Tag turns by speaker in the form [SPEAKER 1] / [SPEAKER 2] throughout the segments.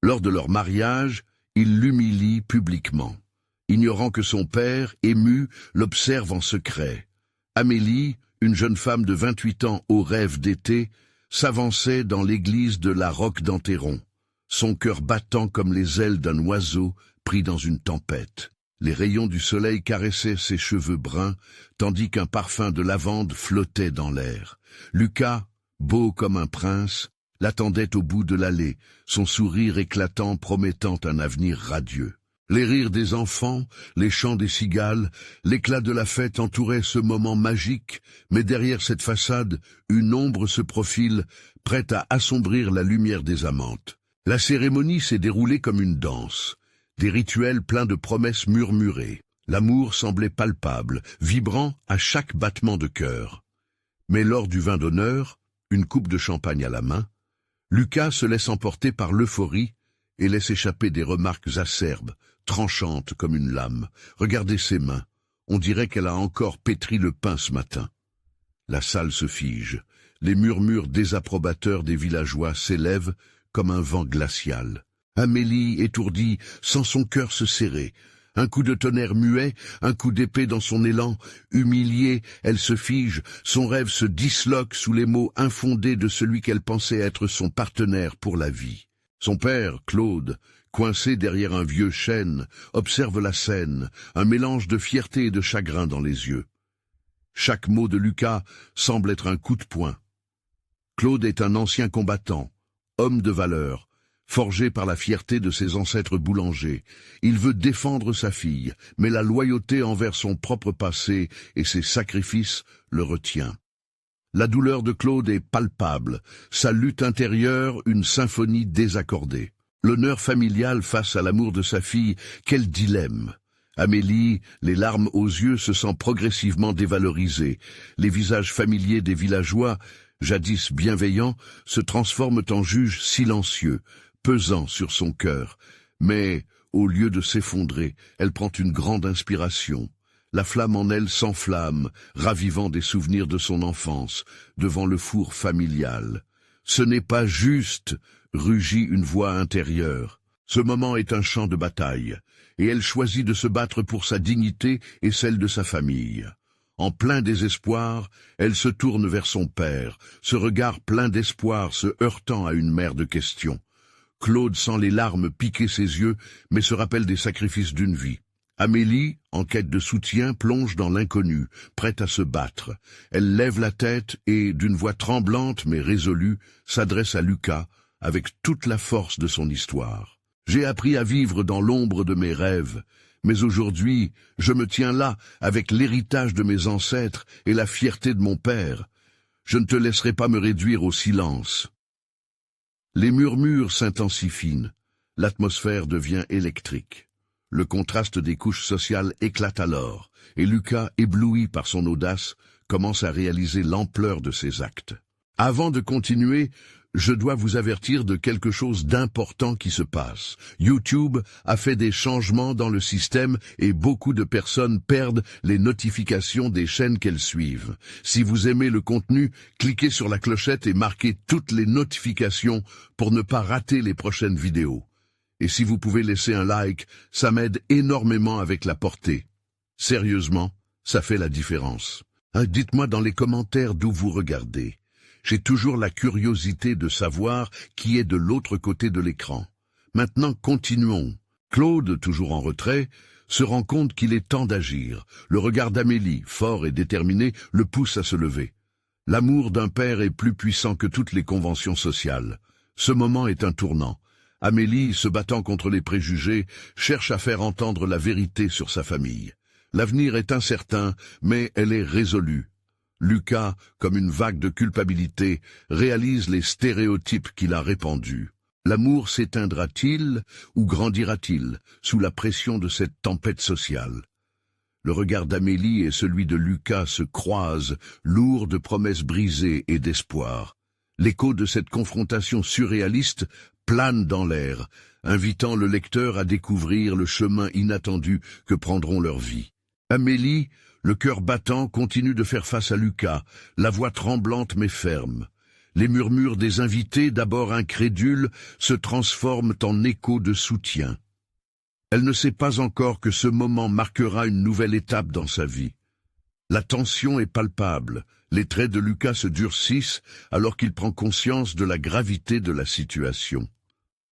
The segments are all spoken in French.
[SPEAKER 1] Lors de leur mariage, il l'humilie publiquement. Ignorant que son père, ému, l'observe en secret. Amélie, une jeune femme de 28 ans au rêve d'été, s'avançait dans l'église de la Roque d'Enterron, son cœur battant comme les ailes d'un oiseau pris dans une tempête. Les rayons du soleil caressaient ses cheveux bruns, tandis qu'un parfum de lavande flottait dans l'air. Lucas, beau comme un prince, l'attendait au bout de l'allée, son sourire éclatant promettant un avenir radieux. Les rires des enfants, les chants des cigales, l'éclat de la fête entouraient ce moment magique, mais derrière cette façade, une ombre se profile, prête à assombrir la lumière des amantes. La cérémonie s'est déroulée comme une danse, des rituels pleins de promesses murmurées. L'amour semblait palpable, vibrant à chaque battement de cœur. Mais lors du vin d'honneur, une coupe de champagne à la main, Lucas se laisse emporter par l'euphorie et laisse échapper des remarques acerbes, tranchantes comme une lame. Regardez ses mains, on dirait qu'elle a encore pétri le pain ce matin. La salle se fige, les murmures désapprobateurs des villageois s'élèvent comme un vent glacial. Amélie, étourdie, sent son cœur se serrer. Un coup de tonnerre muet, un coup d'épée dans son élan. Humiliée, elle se fige, son rêve se disloque sous les mots infondés de celui qu'elle pensait être son partenaire pour la vie. Son père, Claude, coincé derrière un vieux chêne, observe la scène, un mélange de fierté et de chagrin dans les yeux. Chaque mot de Lucas semble être un coup de poing. Claude est un ancien combattant, homme de valeur, forgé par la fierté de ses ancêtres boulangers. Il veut défendre sa fille, mais la loyauté envers son propre passé et ses sacrifices le retient. La douleur de Claude est palpable, sa lutte intérieure une symphonie désaccordée. L'honneur familial face à l'amour de sa fille, quel dilemme! Amélie, les larmes aux yeux, se sent progressivement dévalorisée. Les visages familiers des villageois, jadis bienveillants, se transforment en juges silencieux, pesant sur son cœur. Mais, au lieu de s'effondrer, elle prend une grande inspiration. La flamme en elle s'enflamme, ravivant des souvenirs de son enfance, devant le four familial. Ce n'est pas juste, rugit une voix intérieure. Ce moment est un champ de bataille, et elle choisit de se battre pour sa dignité et celle de sa famille. En plein désespoir, elle se tourne vers son père, ce regard plein d'espoir se heurtant à une mer de questions. Claude sent les larmes piquer ses yeux, mais se rappelle des sacrifices d'une vie. Amélie, en quête de soutien, plonge dans l'inconnu, prête à se battre. Elle lève la tête et, d'une voix tremblante mais résolue, s'adresse à Lucas avec toute la force de son histoire. J'ai appris à vivre dans l'ombre de mes rêves, mais aujourd'hui, je me tiens là, avec l'héritage de mes ancêtres et la fierté de mon père. Je ne te laisserai pas me réduire au silence. Les murmures s'intensifient, l'atmosphère devient électrique. Le contraste des couches sociales éclate alors, et Lucas, ébloui par son audace, commence à réaliser l'ampleur de ses actes. Avant de continuer, je dois vous avertir de quelque chose d'important qui se passe. YouTube a fait des changements dans le système et beaucoup de personnes perdent les notifications des chaînes qu'elles suivent. Si vous aimez le contenu, cliquez sur la clochette et marquez toutes les notifications pour ne pas rater les prochaines vidéos. Et si vous pouvez laisser un like, ça m'aide énormément avec la portée. Sérieusement, ça fait la différence. Dites-moi dans les commentaires d'où vous regardez. J'ai toujours la curiosité de savoir qui est de l'autre côté de l'écran. Maintenant, continuons. Claude, toujours en retrait, se rend compte qu'il est temps d'agir. Le regard d'Amélie, fort et déterminé, le pousse à se lever. L'amour d'un père est plus puissant que toutes les conventions sociales. Ce moment est un tournant. Amélie, se battant contre les préjugés, cherche à faire entendre la vérité sur sa famille. L'avenir est incertain, mais elle est résolue. Lucas, comme une vague de culpabilité, réalise les stéréotypes qu'il a répandus. L'amour s'éteindra-t-il ou grandira-t-il sous la pression de cette tempête sociale? Le regard d'Amélie et celui de Lucas se croisent, lourds de promesses brisées et d'espoir. L'écho de cette confrontation surréaliste plane dans l'air, invitant le lecteur à découvrir le chemin inattendu que prendront leurs vies. Amélie, le cœur battant, continue de faire face à Lucas, la voix tremblante mais ferme. Les murmures des invités, d'abord incrédules, se transforment en échos de soutien. Elle ne sait pas encore que ce moment marquera une nouvelle étape dans sa vie. La tension est palpable, les traits de Lucas se durcissent alors qu'il prend conscience de la gravité de la situation.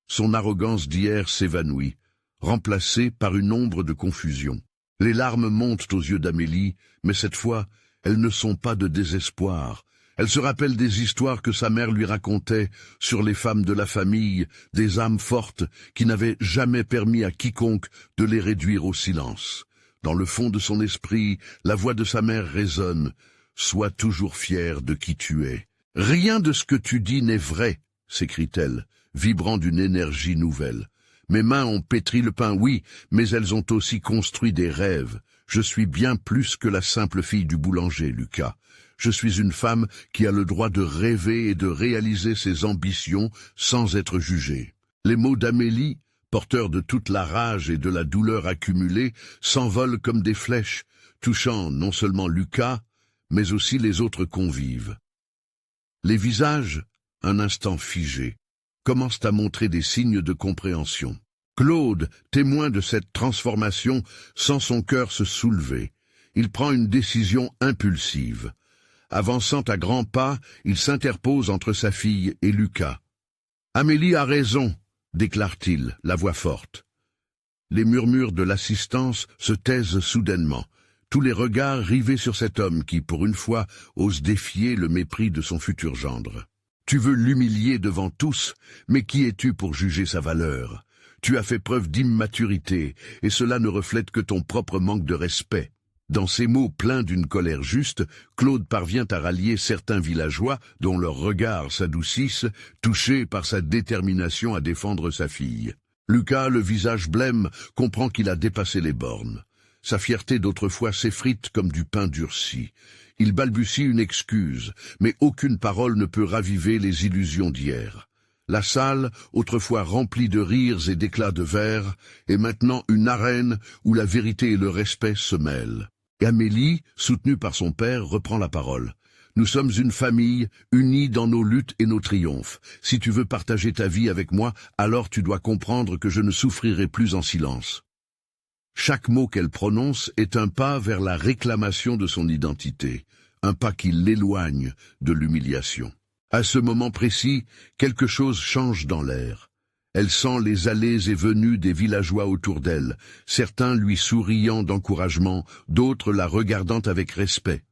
[SPEAKER 1] Son arrogance d'hier s'évanouit, remplacée par une ombre de confusion. Les larmes montent aux yeux d'Amélie, mais cette fois, elles ne sont pas de désespoir. Elle se rappelle des histoires que sa mère lui racontait sur les femmes de la famille, des âmes fortes qui n'avaient jamais permis à quiconque de les réduire au silence. Dans le fond de son esprit, la voix de sa mère résonne. « Sois toujours fier de qui tu es. »« Rien de ce que tu dis n'est vrai », s'écrie-t-elle, vibrant d'une énergie nouvelle. « Mes mains ont pétri le pain, oui, mais elles ont aussi construit des rêves. Je suis bien plus que la simple fille du boulanger, Lucas. Je suis une femme qui a le droit de rêver et de réaliser ses ambitions sans être jugée. » Les mots d'Amélie, porteurs de toute la rage et de la douleur accumulée, s'envolent comme des flèches, touchant non seulement Lucas, mais aussi les autres convives. Les visages, un instant figés, commencent à montrer des signes de compréhension. Claude, témoin de cette transformation, sent son cœur se soulever. Il prend une décision impulsive. Avançant à grands pas, il s'interpose entre sa fille et Lucas. « Amélie a raison », déclare-t-il, la voix forte. Les murmures de l'assistance se taisent soudainement. Tous les regards rivés sur cet homme qui, pour une fois, ose défier le mépris de son futur gendre. Tu veux l'humilier devant tous, mais qui es-tu pour juger sa valeur? Tu as fait preuve d'immaturité, et cela ne reflète que ton propre manque de respect. Dans ces mots pleins d'une colère juste, Claude parvient à rallier certains villageois dont leurs regards s'adoucissent, touchés par sa détermination à défendre sa fille. Lucas, le visage blême, comprend qu'il a dépassé les bornes. Sa fierté d'autrefois s'effrite comme du pain durci. Il balbutie une excuse, mais aucune parole ne peut raviver les illusions d'hier. La salle, autrefois remplie de rires et d'éclats de verre, est maintenant une arène où la vérité et le respect se mêlent. Et Amélie, soutenue par son père, reprend la parole. « Nous sommes une famille, unie dans nos luttes et nos triomphes. Si tu veux partager ta vie avec moi, alors tu dois comprendre que je ne souffrirai plus en silence. » Chaque mot qu'elle prononce est un pas vers la réclamation de son identité, un pas qui l'éloigne de l'humiliation. À ce moment précis, quelque chose change dans l'air. Elle sent les allées et venues des villageois autour d'elle, certains lui souriant d'encouragement, d'autres la regardant avec respect.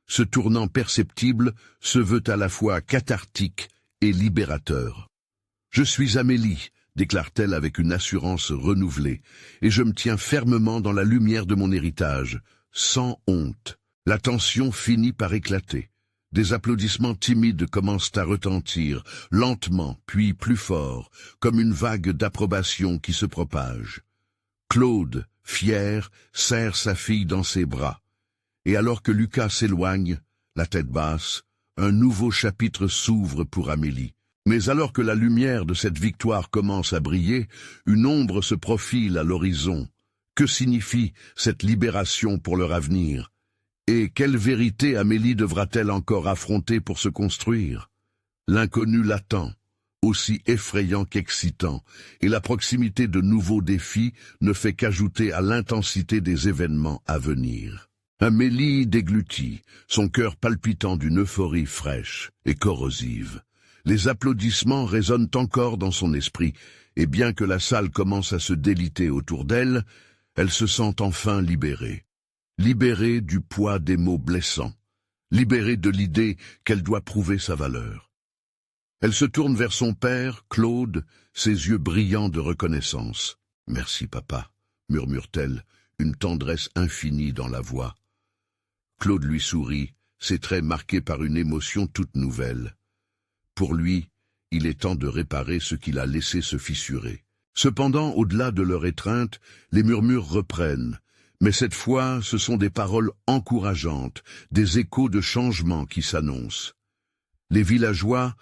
[SPEAKER 1] Ce tournant perceptible se veut à la fois cathartique et libérateur. « Je suis Amélie », déclare-t-elle avec une assurance renouvelée, « et je me tiens fermement dans la lumière de mon héritage, sans honte. » La tension finit par éclater. Des applaudissements timides commencent à retentir, lentement, puis plus fort, comme une vague d'approbation qui se propage. Claude, fier, serre sa fille dans ses bras. Et alors que Lucas s'éloigne, la tête basse, un nouveau chapitre s'ouvre pour Amélie. Mais alors que la lumière de cette victoire commence à briller, une ombre se profile à l'horizon. Que signifie cette libération pour leur avenir ? Et quelle vérité Amélie devra-t-elle encore affronter pour se construire? L'inconnu l'attend, aussi effrayant qu'excitant, et la proximité de nouveaux défis ne fait qu'ajouter à l'intensité des événements à venir. Amélie déglutit, son cœur palpitant d'une euphorie fraîche et corrosive. Les applaudissements résonnent encore dans son esprit, et bien que la salle commence à se déliter autour d'elle, elle se sent enfin libérée. Libérée du poids des mots blessants, libérée de l'idée qu'elle doit prouver sa valeur. Elle se tourne vers son père, Claude, ses yeux brillants de reconnaissance. « Merci, papa », murmure-t-elle, une tendresse infinie dans la voix. Claude lui sourit, ses traits marqués par une émotion toute nouvelle. Pour lui, il est temps de réparer ce qu'il a laissé se fissurer. Cependant, au-delà de leur étreinte, les murmures reprennent. Mais cette fois, ce sont des paroles encourageantes, des échos de changement qui s'annoncent. Les villageois,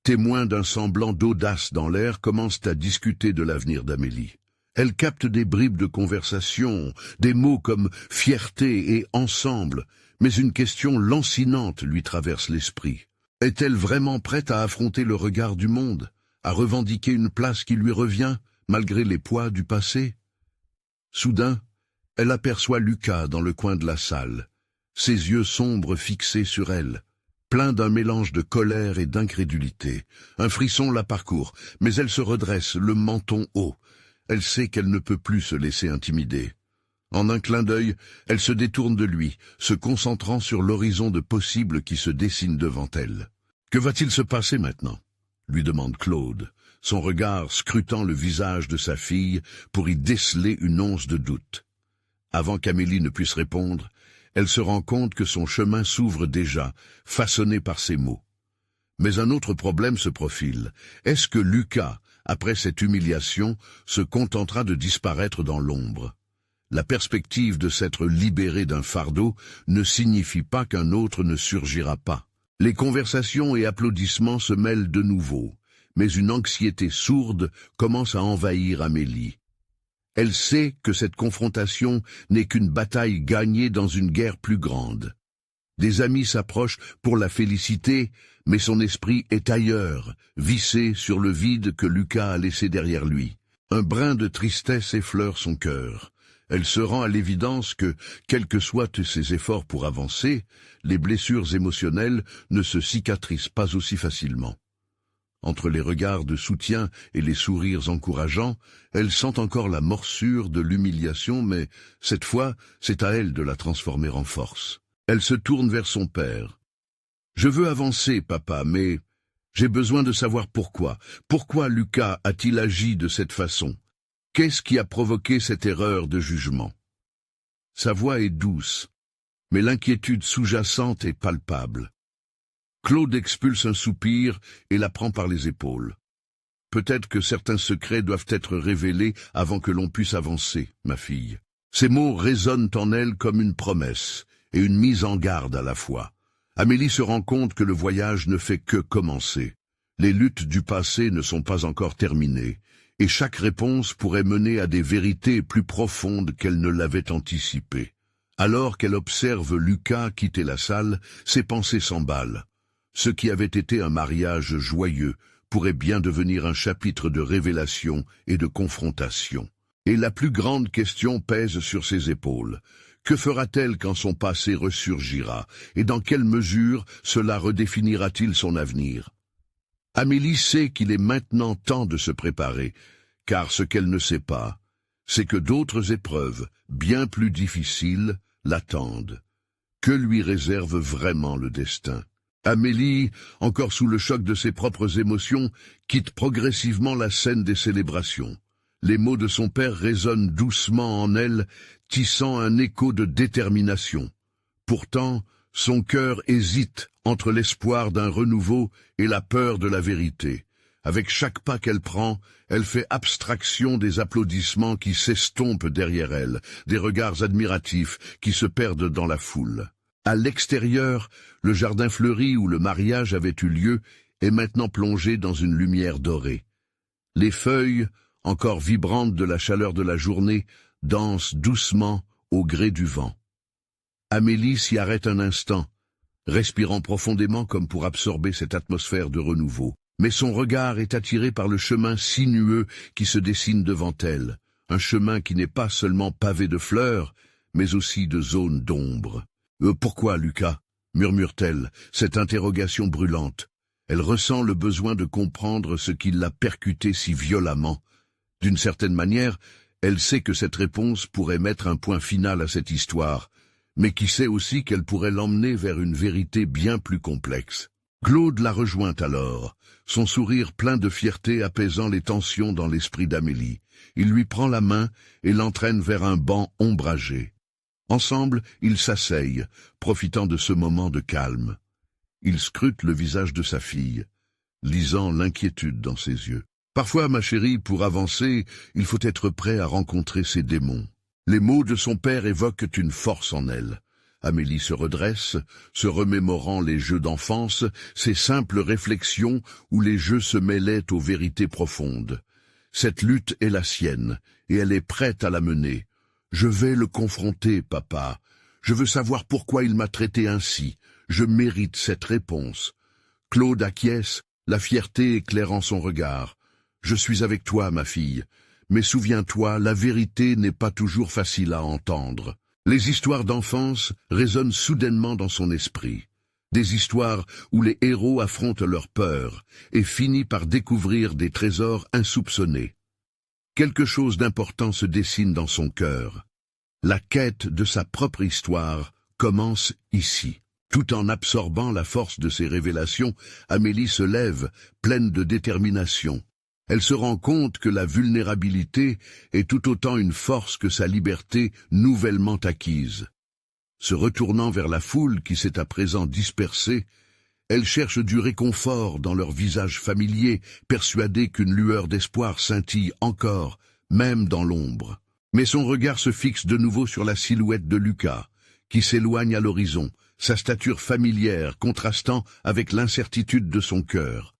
[SPEAKER 1] témoins d'un semblant d'audace dans l'air, commencent à discuter de l'avenir d'Amélie. Elle capte des bribes de conversation, des mots comme « fierté » et « ensemble », mais une question lancinante lui traverse l'esprit. Est-elle vraiment prête à affronter le regard du monde, à revendiquer une place qui lui revient, malgré les poids du passé? Soudain, elle aperçoit Lucas dans le coin de la salle, ses yeux sombres fixés sur elle, pleins d'un mélange de colère et d'incrédulité. Un frisson la parcourt, mais elle se redresse, le menton haut. Elle sait qu'elle ne peut plus se laisser intimider. En un clin d'œil, elle se détourne de lui, se concentrant sur l'horizon de possibles qui se dessine devant elle. « Que va-t-il se passer maintenant ?» lui demande Claude, son regard scrutant le visage de sa fille pour y déceler une once de doute. Avant qu'Amélie ne puisse répondre, elle se rend compte que son chemin s'ouvre déjà, façonné par ses mots. Mais un autre problème se profile. Est-ce que Lucas, après cette humiliation, se contentera de disparaître dans l'ombre? La perspective de s'être libéré d'un fardeau ne signifie pas qu'un autre ne surgira pas. Les conversations et applaudissements se mêlent de nouveau, mais une anxiété sourde commence à envahir Amélie. Elle sait que cette confrontation n'est qu'une bataille gagnée dans une guerre plus grande. Des amis s'approchent pour la féliciter, mais son esprit est ailleurs, vissé sur le vide que Lucas a laissé derrière lui. Un brin de tristesse effleure son cœur. Elle se rend à l'évidence que, quels que soient ses efforts pour avancer, les blessures émotionnelles ne se cicatrisent pas aussi facilement. Entre les regards de soutien et les sourires encourageants, elle sent encore la morsure de l'humiliation, mais cette fois, c'est à elle de la transformer en force. Elle se tourne vers son père. « Je veux avancer, papa, mais j'ai besoin de savoir pourquoi. Pourquoi Lucas a-t-il agi de cette façon ? Qu'est-ce qui a provoqué cette erreur de jugement ?» Sa voix est douce, mais l'inquiétude sous-jacente est palpable. Claude expulse un soupir et la prend par les épaules. « Peut-être que certains secrets doivent être révélés avant que l'on puisse avancer, ma fille. » Ces mots résonnent en elle comme une promesse et une mise en garde à la fois. Amélie se rend compte que le voyage ne fait que commencer. Les luttes du passé ne sont pas encore terminées, et chaque réponse pourrait mener à des vérités plus profondes qu'elle ne l'avait anticipées. Alors qu'elle observe Lucas quitter la salle, ses pensées s'emballent. Ce qui avait été un mariage joyeux pourrait bien devenir un chapitre de révélation et de confrontation. Et la plus grande question pèse sur ses épaules. Que fera-t-elle quand son passé ressurgira, et dans quelle mesure cela redéfinira-t-il son avenir? Amélie sait qu'il est maintenant temps de se préparer, car ce qu'elle ne sait pas, c'est que d'autres épreuves, bien plus difficiles, l'attendent. Que lui réserve vraiment le destin? Amélie, encore sous le choc de ses propres émotions, quitte progressivement la scène des célébrations. Les mots de son père résonnent doucement en elle, tissant un écho de détermination. Pourtant, son cœur hésite entre l'espoir d'un renouveau et la peur de la vérité. Avec chaque pas qu'elle prend, elle fait abstraction des applaudissements qui s'estompent derrière elle, des regards admiratifs qui se perdent dans la foule. À l'extérieur, le jardin fleuri où le mariage avait eu lieu est maintenant plongé dans une lumière dorée. Les feuilles, encore vibrantes de la chaleur de la journée, dansent doucement au gré du vent. Amélie s'y arrête un instant, respirant profondément comme pour absorber cette atmosphère de renouveau. Mais son regard est attiré par le chemin sinueux qui se dessine devant elle, un chemin qui n'est pas seulement pavé de fleurs, mais aussi de zones d'ombre. « Pourquoi, Lucas ?» murmure-t-elle, cette interrogation brûlante. Elle ressent le besoin de comprendre ce qui l'a percuté si violemment. D'une certaine manière, elle sait que cette réponse pourrait mettre un point final à cette histoire, mais qui sait aussi qu'elle pourrait l'emmener vers une vérité bien plus complexe. Claude la rejoint alors, son sourire plein de fierté apaisant les tensions dans l'esprit d'Amélie. Il lui prend la main et l'entraîne vers un banc ombragé. Ensemble, ils s'asseyent, profitant de ce moment de calme. Il scrute le visage de sa fille, lisant l'inquiétude dans ses yeux. « Parfois, ma chérie, pour avancer, il faut être prêt à rencontrer ses démons. » Les mots de son père évoquent une force en elle. Amélie se redresse, se remémorant les jeux d'enfance, ces simples réflexions où les jeux se mêlaient aux vérités profondes. Cette lutte est la sienne, et elle est prête à la mener. « Je vais le confronter, papa. Je veux savoir pourquoi il m'a traité ainsi. Je mérite cette réponse. » Claude acquiesce, la fierté éclairant son regard. « Je suis avec toi, ma fille. Mais souviens-toi, la vérité n'est pas toujours facile à entendre. » Les histoires d'enfance résonnent soudainement dans son esprit. Des histoires où les héros affrontent leurs peurs et finissent par découvrir des trésors insoupçonnés. Quelque chose d'important se dessine dans son cœur. La quête de sa propre histoire commence ici. Tout en absorbant la force de ces révélations, Amélie se lève, pleine de détermination. Elle se rend compte que la vulnérabilité est tout autant une force que sa liberté nouvellement acquise. Se retournant vers la foule qui s'est à présent dispersée, elle cherche du réconfort dans leur visage familier, persuadée qu'une lueur d'espoir scintille encore, même dans l'ombre. Mais son regard se fixe de nouveau sur la silhouette de Lucas, qui s'éloigne à l'horizon, sa stature familière contrastant avec l'incertitude de son cœur.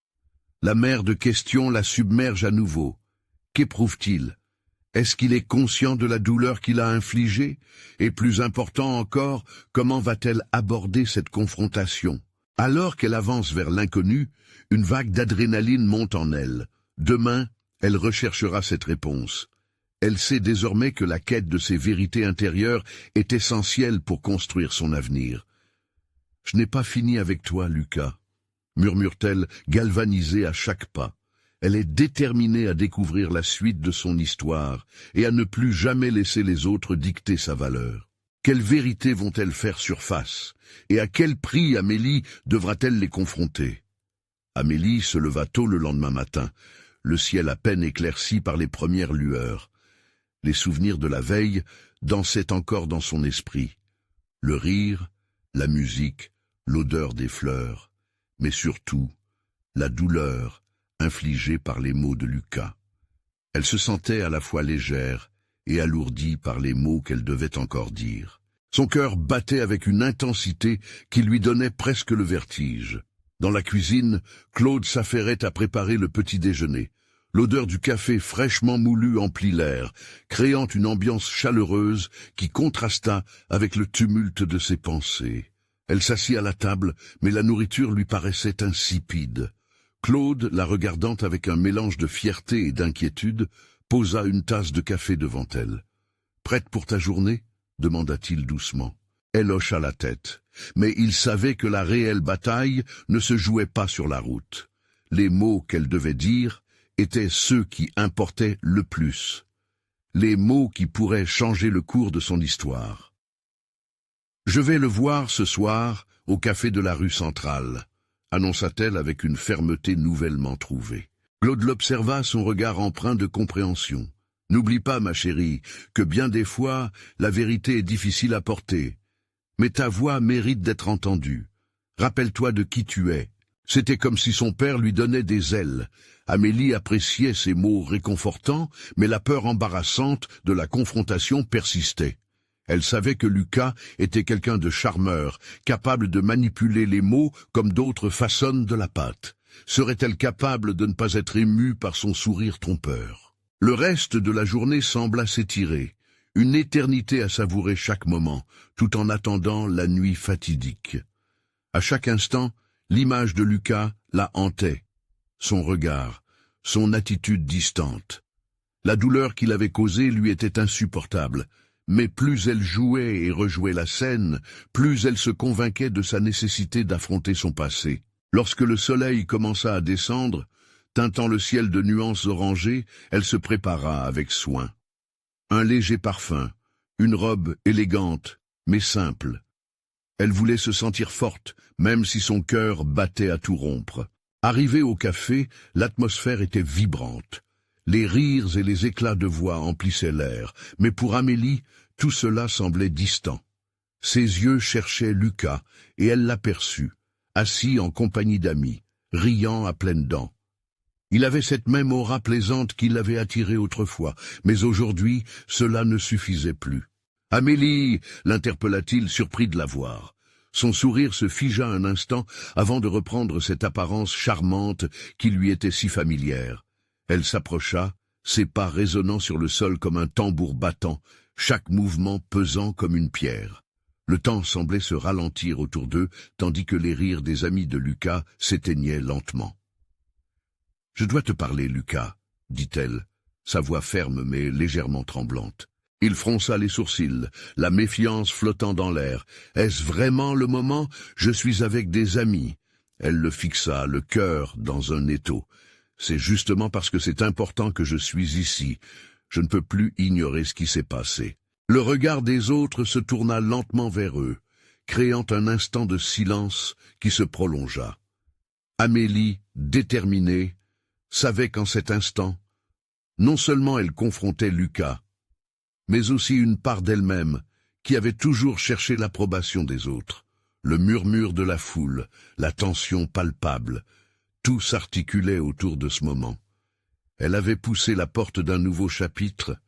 [SPEAKER 1] La mer de questions la submerge à nouveau. Qu'éprouve-t-il? Est-ce qu'il est conscient de la douleur qu'il a infligée? Et plus important encore, comment va-t-elle aborder cette confrontation? Alors qu'elle avance vers l'inconnu, une vague d'adrénaline monte en elle. Demain, elle recherchera cette réponse. Elle sait désormais que la quête de ses vérités intérieures est essentielle pour construire son avenir. « Je n'ai pas fini avec toi, Lucas », murmure-t-elle, galvanisée à chaque pas. Elle est déterminée à découvrir la suite de son histoire et à ne plus jamais laisser les autres dicter sa valeur. Quelles vérités vont-elles faire surface? Et à quel prix Amélie devra-t-elle les confronter? Amélie se leva tôt le lendemain matin, le ciel à peine éclairci par les premières lueurs. Les souvenirs de la veille dansaient encore dans son esprit. Le rire, la musique, l'odeur des fleurs, mais surtout la douleur infligée par les mots de Lucas. Elle se sentait à la fois légère et alourdie par les mots qu'elle devait encore dire. Son cœur battait avec une intensité qui lui donnait presque le vertige. Dans la cuisine, Claude s'affairait à préparer le petit déjeuner. L'odeur du café fraîchement moulu emplit l'air, créant une ambiance chaleureuse qui contrasta avec le tumulte de ses pensées. Elle s'assit à la table, mais la nourriture lui paraissait insipide. Claude, la regardant avec un mélange de fierté et d'inquiétude, posa une tasse de café devant elle. « Prête pour ta journée ?» demanda-t-il doucement. Elle hocha la tête, mais il savait que la réelle bataille ne se jouait pas sur la route. Les mots qu'elle devait dire étaient ceux qui importaient le plus. Les mots qui pourraient changer le cours de son histoire. « Je vais le voir ce soir au café de la rue centrale », annonça-t-elle avec une fermeté nouvellement trouvée. Claude l'observa, son regard empreint de compréhension. « N'oublie pas, ma chérie, que bien des fois, la vérité est difficile à porter. Mais ta voix mérite d'être entendue. Rappelle-toi de qui tu es. » C'était comme si son père lui donnait des ailes. Amélie appréciait ces mots réconfortants, mais la peur embarrassante de la confrontation persistait. Elle savait que Lucas était quelqu'un de charmeur, capable de manipuler les mots comme d'autres façonnent de la pâte. Serait-elle capable de ne pas être émue par son sourire trompeur? Le reste de la journée sembla s'étirer, une éternité à savourer chaque moment, tout en attendant la nuit fatidique. À chaque instant, l'image de Lucas la hantait, son regard, son attitude distante. La douleur qu'il avait causée lui était insupportable, mais plus elle jouait et rejouait la scène, plus elle se convainquait de sa nécessité d'affronter son passé. Lorsque le soleil commença à descendre, teintant le ciel de nuances orangées, elle se prépara avec soin. Un léger parfum, une robe élégante, mais simple. Elle voulait se sentir forte, même si son cœur battait à tout rompre. Arrivée au café, l'atmosphère était vibrante. Les rires et les éclats de voix emplissaient l'air, mais pour Amélie, tout cela semblait distant. Ses yeux cherchaient Lucas, et elle l'aperçut, assis en compagnie d'amis, riant à pleines dents. Il avait cette même aura plaisante qui l'avait attiré autrefois, mais aujourd'hui, cela ne suffisait plus. « Amélie !» l'interpella-t-il, surpris de la voir. Son sourire se figea un instant avant de reprendre cette apparence charmante qui lui était si familière. Elle s'approcha, ses pas résonnant sur le sol comme un tambour battant, chaque mouvement pesant comme une pierre. Le temps semblait se ralentir autour d'eux, tandis que les rires des amis de Lucas s'éteignaient lentement. « Je dois te parler, Lucas, » dit-elle, sa voix ferme mais légèrement tremblante. Il fronça les sourcils, la méfiance flottant dans l'air. « Est-ce vraiment le moment? Je suis avec des amis. » Elle le fixa, le cœur dans un étau. « C'est justement parce que c'est important que je suis ici. Je ne peux plus ignorer ce qui s'est passé. » Le regard des autres se tourna lentement vers eux, créant un instant de silence qui se prolongea. Amélie, déterminée, savait qu'en cet instant, non seulement elle confrontait Lucas, mais aussi une part d'elle-même qui avait toujours cherché l'approbation des autres. Le murmure de la foule, la tension palpable, tout s'articulait autour de ce moment. Elle avait poussé la porte d'un nouveau chapitre,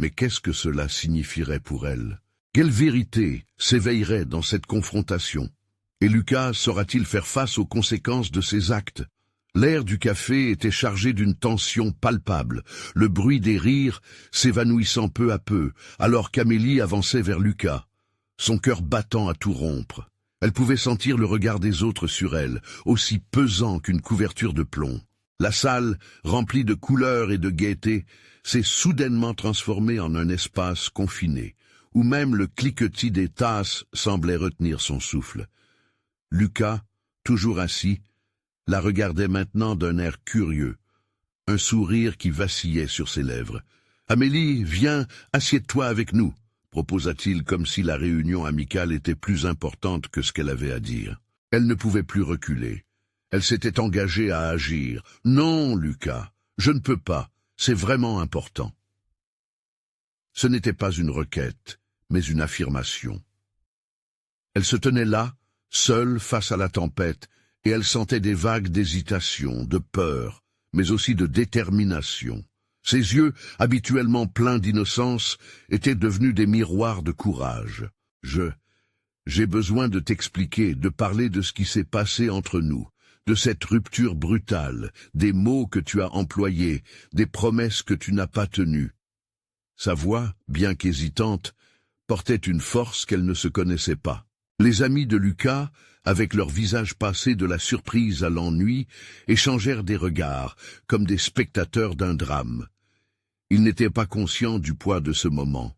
[SPEAKER 1] mais qu'est-ce que cela signifierait pour elle? Quelle vérité s'éveillerait dans cette confrontation? Et Lucas saura-t-il faire face aux conséquences de ses actes? L'air du café était chargé d'une tension palpable, le bruit des rires s'évanouissant peu à peu, alors qu'Amélie avançait vers Lucas, son cœur battant à tout rompre. Elle pouvait sentir le regard des autres sur elle, aussi pesant qu'une couverture de plomb. La salle, remplie de couleurs et de gaieté, s'est soudainement transformée en un espace confiné, où même le cliquetis des tasses semblait retenir son souffle. Lucas, toujours assis, la regardait maintenant d'un air curieux, un sourire qui vacillait sur ses lèvres. « Amélie, viens, assieds-toi avec nous », proposa-t-il comme si la réunion amicale était plus importante que ce qu'elle avait à dire. Elle ne pouvait plus reculer. Elle s'était engagée à agir. « Non, Lucas, je ne peux pas, c'est vraiment important. » Ce n'était pas une requête, mais une affirmation. Elle se tenait là, seule face à la tempête, et elle sentait des vagues d'hésitation, de peur, mais aussi de détermination. Ses yeux, habituellement pleins d'innocence, étaient devenus des miroirs de courage. J'ai besoin de t'expliquer, de parler de ce qui s'est passé entre nous, de cette rupture brutale, des mots que tu as employés, des promesses que tu n'as pas tenues. » Sa voix, bien qu'hésitante, portait une force qu'elle ne se connaissait pas. Les amis de Lucas, avec leur visage passé de la surprise à l'ennui, échangèrent des regards, comme des spectateurs d'un drame. Ils n'étaient pas conscients du poids de ce moment.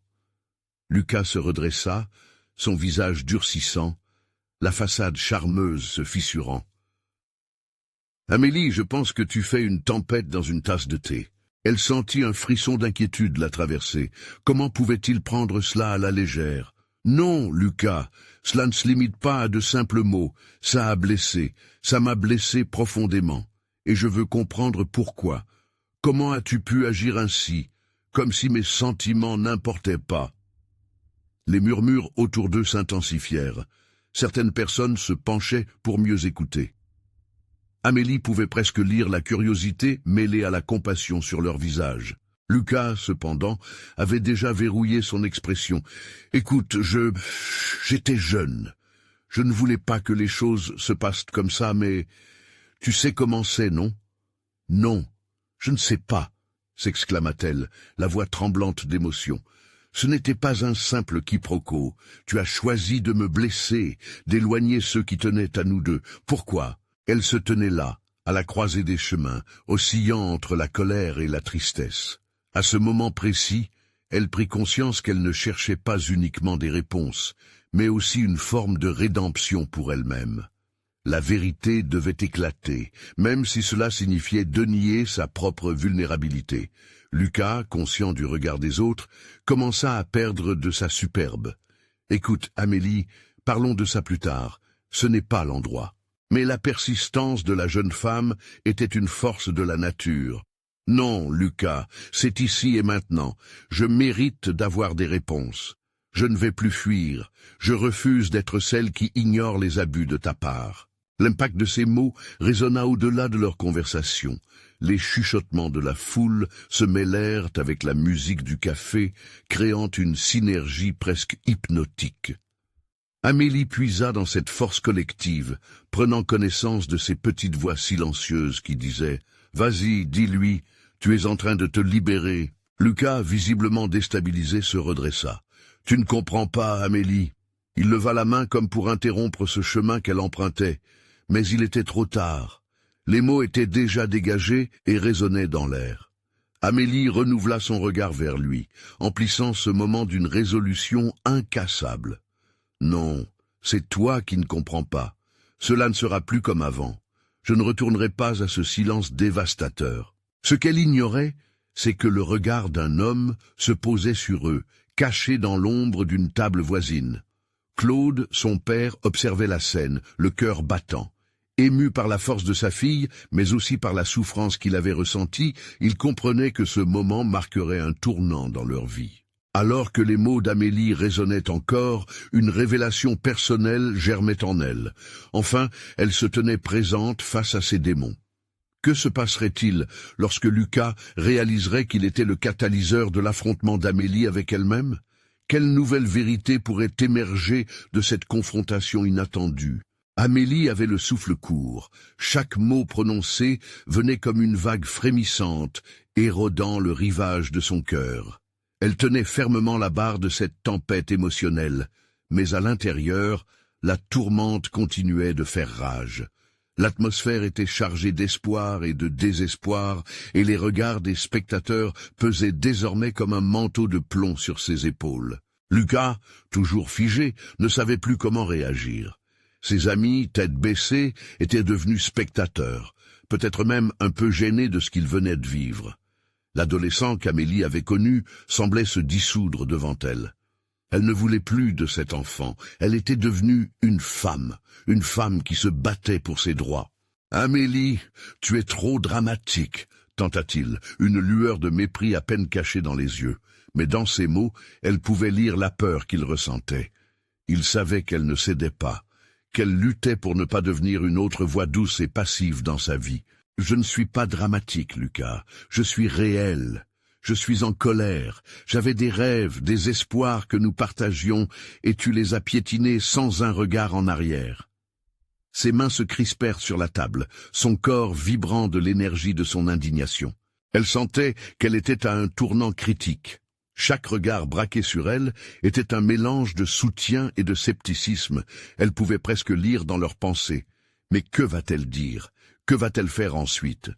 [SPEAKER 1] Lucas se redressa, son visage durcissant, la façade charmeuse se fissurant. « Amélie, je pense que tu fais une tempête dans une tasse de thé. » Elle sentit un frisson d'inquiétude la traverser. Comment pouvait-il prendre cela à la légère? « Non, Lucas, cela ne se limite pas à de simples mots. Ça a blessé, ça m'a blessé profondément. Et je veux comprendre pourquoi. Comment as-tu pu agir ainsi, comme si mes sentiments n'importaient pas ?» Les murmures autour d'eux s'intensifièrent. Certaines personnes se penchaient pour mieux écouter. Amélie pouvait presque lire la curiosité mêlée à la compassion sur leur visage. Lucas, cependant, avait déjà verrouillé son expression. « Écoute, j'étais jeune. Je ne voulais pas que les choses se passent comme ça, mais tu sais comment c'est, non ?»« Non, je ne sais pas, » s'exclama-t-elle, la voix tremblante d'émotion. « Ce n'était pas un simple quiproquo. Tu as choisi de me blesser, d'éloigner ceux qui tenaient à nous deux. Pourquoi ?» Elle se tenait là, à la croisée des chemins, oscillant entre la colère et la tristesse. À ce moment précis, elle prit conscience qu'elle ne cherchait pas uniquement des réponses, mais aussi une forme de rédemption pour elle-même. La vérité devait éclater, même si cela signifiait dénier sa propre vulnérabilité. Lucas, conscient du regard des autres, commença à perdre de sa superbe. « Écoute, Amélie, parlons de ça plus tard. Ce n'est pas l'endroit. » Mais la persistance de la jeune femme était une force de la nature. « Non, Lucas, c'est ici et maintenant. Je mérite d'avoir des réponses. Je ne vais plus fuir. Je refuse d'être celle qui ignore les abus de ta part. » L'impact de ces mots résonna au-delà de leur conversation. Les chuchotements de la foule se mêlèrent avec la musique du café, créant une synergie presque hypnotique. Amélie puisa dans cette force collective, prenant connaissance de ces petites voix silencieuses qui disaient « Vas-y, dis-lui, tu es en train de te libérer. » Lucas, visiblement déstabilisé, se redressa. « Tu ne comprends pas, Amélie. Il leva la main comme pour interrompre ce chemin qu'elle empruntait, mais il était trop tard. Les mots étaient déjà dégagés et résonnaient dans l'air. Amélie renouvela son regard vers lui, emplissant ce moment d'une résolution incassable. « Non, c'est toi qui ne comprends pas. Cela ne sera plus comme avant. Je ne retournerai pas à ce silence dévastateur. » Ce qu'elle ignorait, c'est que le regard d'un homme se posait sur eux, caché dans l'ombre d'une table voisine. Claude, son père, observait la scène, le cœur battant. Ému par la force de sa fille, mais aussi par la souffrance qu'il avait ressentie, il comprenait que ce moment marquerait un tournant dans leur vie. Alors que les mots d'Amélie résonnaient encore, une révélation personnelle germait en elle. Enfin, elle se tenait présente face à ses démons. Que se passerait-il lorsque Lucas réaliserait qu'il était le catalyseur de l'affrontement d'Amélie avec elle-même? Quelle nouvelle vérité pourrait émerger de cette confrontation inattendue? Amélie avait le souffle court. Chaque mot prononcé venait comme une vague frémissante, érodant le rivage de son cœur. Elle tenait fermement la barre de cette tempête émotionnelle, mais à l'intérieur, la tourmente continuait de faire rage. L'atmosphère était chargée d'espoir et de désespoir, et les regards des spectateurs pesaient désormais comme un manteau de plomb sur ses épaules. Lucas, toujours figé, ne savait plus comment réagir. Ses amis, tête baissée, étaient devenus spectateurs, peut-être même un peu gênés de ce qu'ils venaient de vivre. L'adolescent qu'Amélie avait connu semblait se dissoudre devant elle. Elle ne voulait plus de cet enfant, elle était devenue une femme qui se battait pour ses droits. « Amélie, tu es trop dramatique », tenta-t-il, une lueur de mépris à peine cachée dans les yeux. Mais dans ses mots, elle pouvait lire la peur qu'il ressentait. Il savait qu'elle ne cédait pas, qu'elle luttait pour ne pas devenir une autre voix douce et passive dans sa vie. « Je ne suis pas dramatique, Lucas, je suis réel. Je suis en colère, j'avais des rêves, des espoirs que nous partagions, et tu les as piétinés sans un regard en arrière. » Ses mains se crispèrent sur la table, son corps vibrant de l'énergie de son indignation. Elle sentait qu'elle était à un tournant critique. Chaque regard braqué sur elle était un mélange de soutien et de scepticisme. Elle pouvait presque lire dans leurs pensées. Mais que va-t-elle dire? Que va-t-elle faire ensuite?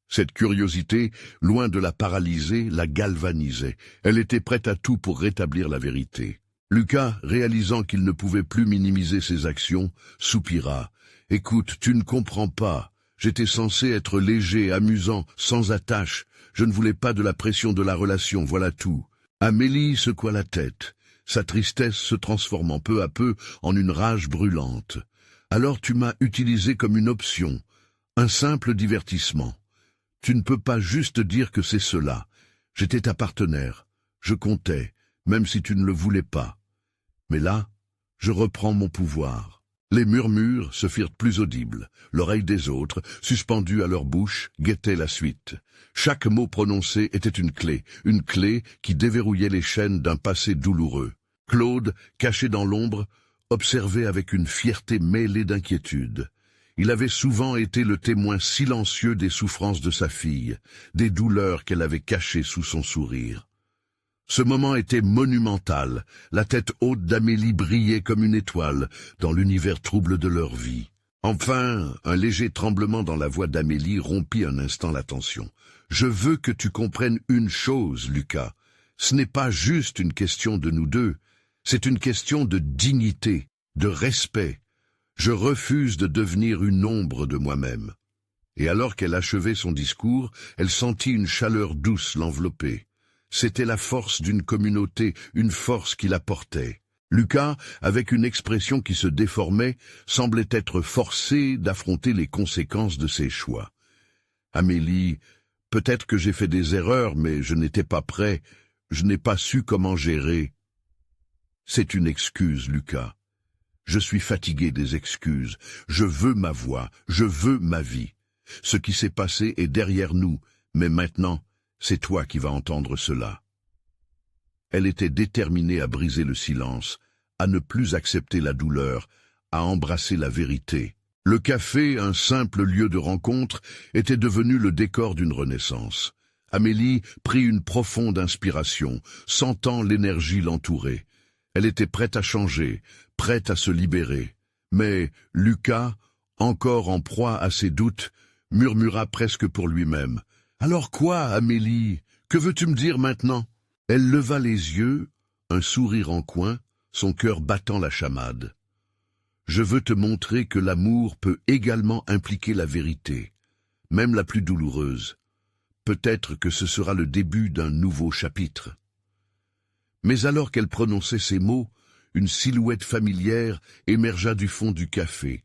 [SPEAKER 1] Cette curiosité, loin de la paralyser, la galvanisait. Elle était prête à tout pour rétablir la vérité. Lucas, réalisant qu'il ne pouvait plus minimiser ses actions, soupira. « Écoute, tu ne comprends pas. J'étais censé être léger, amusant, sans attache. Je ne voulais pas de la pression de la relation, voilà tout. » Amélie secoua la tête, sa tristesse se transformant peu à peu en une rage brûlante. « Alors tu m'as utilisé comme une option, un simple divertissement. Tu ne peux pas juste dire que c'est cela. J'étais ta partenaire, je comptais, même si tu ne le voulais pas. Mais là, je reprends mon pouvoir. » Les murmures se firent plus audibles. L'oreille des autres, suspendue à leur bouche, guettait la suite. Chaque mot prononcé était une clé qui déverrouillait les chaînes d'un passé douloureux. Claude, caché dans l'ombre, observait avec une fierté mêlée d'inquiétude. Il avait souvent été le témoin silencieux des souffrances de sa fille, des douleurs qu'elle avait cachées sous son sourire. Ce moment était monumental, la tête haute d'Amélie brillait comme une étoile dans l'univers trouble de leur vie. Enfin, un léger tremblement dans la voix d'Amélie rompit un instant la tension. « Je veux que tu comprennes une chose, Lucas. Ce n'est pas juste une question de nous deux, c'est une question de dignité, de respect. Je refuse de devenir une ombre de moi-même. » Et alors qu'elle achevait son discours, elle sentit une chaleur douce l'envelopper. C'était la force d'une communauté, une force qui la portait. Lucas, avec une expression qui se déformait, semblait être forcé d'affronter les conséquences de ses choix. « Amélie, peut-être que j'ai fait des erreurs, mais je n'étais pas prêt, je n'ai pas su comment gérer. » « C'est une excuse, Lucas. Je suis fatigué des excuses. Je veux ma voix, je veux ma vie. Ce qui s'est passé est derrière nous, mais maintenant, c'est toi qui vas entendre cela. » Elle était déterminée à briser le silence, à ne plus accepter la douleur, à embrasser la vérité. Le café, un simple lieu de rencontre, était devenu le décor d'une renaissance. Amélie prit une profonde inspiration, sentant l'énergie l'entourer. Elle était prête à changer, prête à se libérer. Mais Lucas, encore en proie à ses doutes, murmura presque pour lui-même. « Alors quoi, Amélie? Que veux-tu me dire maintenant ?» Elle leva les yeux, un sourire en coin, son cœur battant la chamade. « Je veux te montrer que l'amour peut également impliquer la vérité, même la plus douloureuse. Peut-être que ce sera le début d'un nouveau chapitre. » Mais alors qu'elle prononçait ces mots, une silhouette familière émergea du fond du café.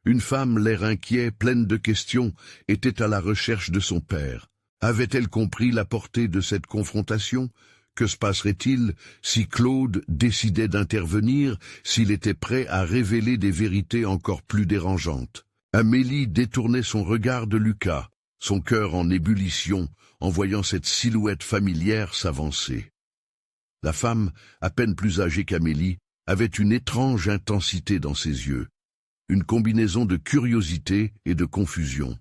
[SPEAKER 1] Une femme, l'air inquiet, pleine de questions, était à la recherche de son père. Avait-elle compris la portée de cette confrontation? Que se passerait-il si Claude décidait d'intervenir, s'il était prêt à révéler des vérités encore plus dérangeantes? Amélie détournait son regard de Lucas, son cœur en ébullition, en voyant cette silhouette familière s'avancer. La femme, à peine plus âgée qu'Amélie, avait une étrange intensité dans ses yeux, une combinaison de curiosité et de confusion.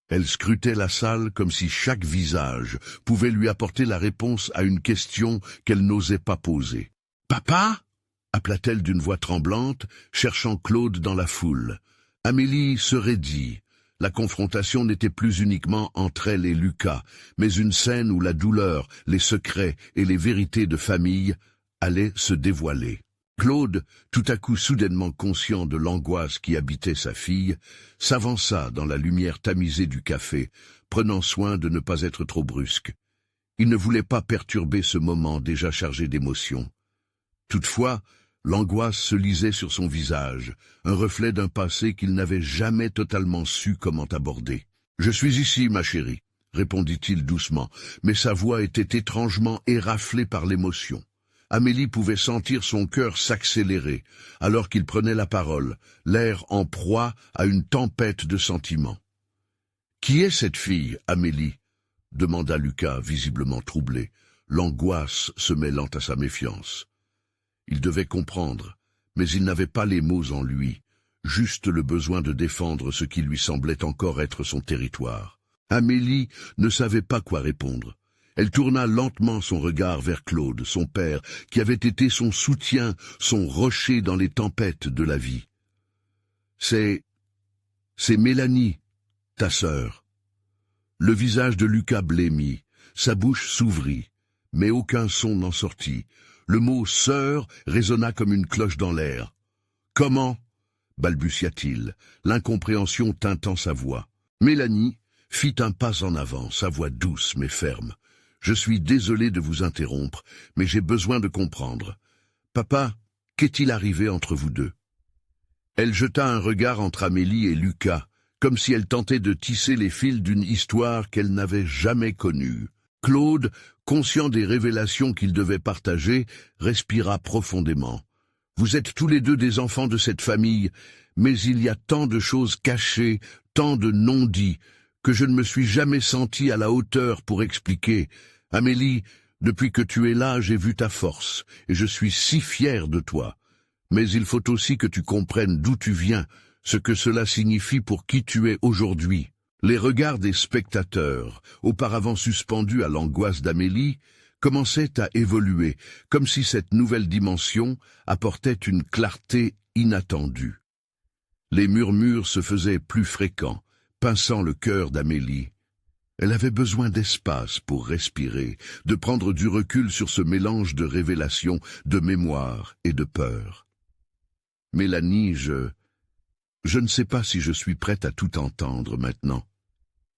[SPEAKER 1] Elle scrutait la salle comme si chaque visage pouvait lui apporter la réponse à une question qu'elle n'osait pas poser. « Papa » appela-t-elle d'une voix tremblante, cherchant Claude dans la foule. Amélie se raidit. La confrontation n'était plus uniquement entre elle et Lucas, mais une scène où la douleur, les secrets et les vérités de famille allaient se dévoiler. Claude, tout à coup soudainement conscient de l'angoisse qui habitait sa fille, s'avança dans la lumière tamisée du café, prenant soin de ne pas être trop brusque. Il ne voulait pas perturber ce moment déjà chargé d'émotions. Toutefois, l'angoisse se lisait sur son visage, un reflet d'un passé qu'il n'avait jamais totalement su comment aborder. « Je suis ici, ma chérie », répondit-il doucement, mais sa voix était étrangement éraflée par l'émotion. Amélie pouvait sentir son cœur s'accélérer, alors qu'il prenait la parole, l'air en proie à une tempête de sentiments. « Qui est cette fille, Amélie ?» demanda Lucas, visiblement troublé, l'angoisse se mêlant à sa méfiance. Il devait comprendre, mais il n'avait pas les mots en lui, juste le besoin de défendre ce qui lui semblait encore être son territoire. Amélie ne savait pas quoi répondre. Elle tourna lentement son regard vers Claude, son père, qui avait été son soutien, son rocher dans les tempêtes de la vie. « C'est Mélanie, ta sœur. » Le visage de Lucas blêmit, sa bouche s'ouvrit, mais aucun son n'en sortit. Le mot « sœur » résonna comme une cloche dans l'air. « Comment » balbutia-t-il, l'incompréhension tintant sa voix. Mélanie fit un pas en avant, sa voix douce mais ferme. « Je suis désolé de vous interrompre, mais j'ai besoin de comprendre. Papa, qu'est-il arrivé entre vous deux ?» Elle jeta un regard entre Amélie et Lucas, comme si elle tentait de tisser les fils d'une histoire qu'elle n'avait jamais connue. Claude, conscient des révélations qu'il devait partager, respira profondément. « Vous êtes tous les deux des enfants de cette famille, mais il y a tant de choses cachées, tant de non-dits, que je ne me suis jamais senti à la hauteur pour expliquer. Amélie, depuis que tu es là, j'ai vu ta force, et je suis si fier de toi. Mais il faut aussi que tu comprennes d'où tu viens, ce que cela signifie pour qui tu es aujourd'hui. » Les regards des spectateurs, auparavant suspendus à l'angoisse d'Amélie, commençaient à évoluer, comme si cette nouvelle dimension apportait une clarté inattendue. Les murmures se faisaient plus fréquents, pinçant le cœur d'Amélie. Elle avait besoin d'espace pour respirer, de prendre du recul sur ce mélange de révélations, de mémoire et de peur. « Mélanie, je ne sais pas si je suis prête à tout entendre maintenant, »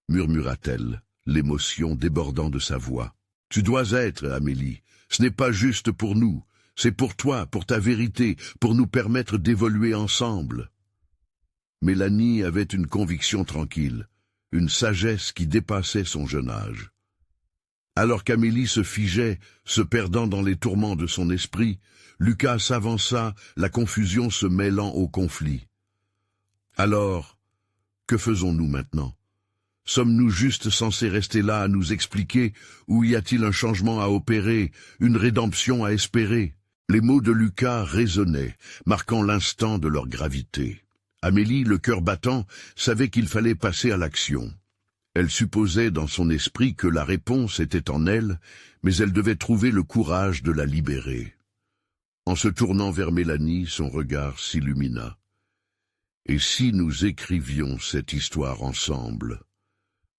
[SPEAKER 1] murmura-t-elle, l'émotion débordant de sa voix. « Tu dois être, Amélie. Ce n'est pas juste pour nous. C'est pour toi, pour ta vérité, pour nous permettre d'évoluer ensemble. » Mélanie avait une conviction tranquille, une sagesse qui dépassait son jeune âge. Alors qu'Amélie se figeait, se perdant dans les tourments de son esprit, Lucas s'avança, la confusion se mêlant au conflit. « Alors, que faisons-nous maintenant ? Sommes-nous juste censés rester là à nous expliquer, ou y a-t-il un changement à opérer, une rédemption à espérer ?» Les mots de Lucas résonnaient, marquant l'instant de leur gravité. Amélie, le cœur battant, savait qu'il fallait passer à l'action. Elle supposait dans son esprit que la réponse était en elle, mais elle devait trouver le courage de la libérer. En se tournant vers Mélanie, son regard s'illumina. « Et si nous écrivions cette histoire ensemble,